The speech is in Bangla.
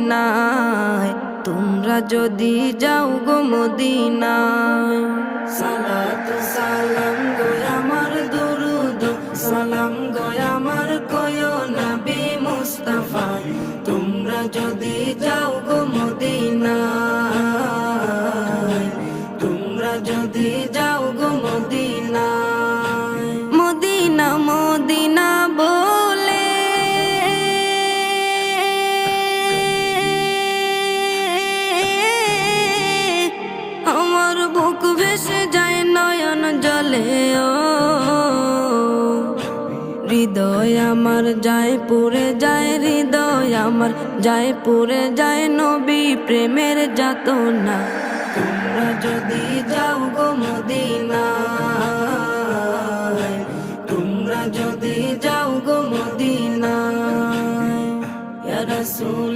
মদিনায়, তোমরা যদি যাও গো মদিনায়। সালাতু সালাম গো আমার দুরুদ সালাম গো আমার কয়ো নবী মুস্তাফা, তোমরা যদি যাও গো মদিনায়, তোমরা যদি যাও গো মদিনায়। মদিনা মদিনা বলে আমার বুক ভেসে যায় নয়ন জলে, ও হৃদয় আমার যায় পুরে যায়, হৃদয় আমার যায় পুরে যায় নবী প্রেমের যাতনা। তোমরা যদি যাও গো মদিনায়, তোমরা যদি যাও গো মদিনায়। ইয়া রাসূল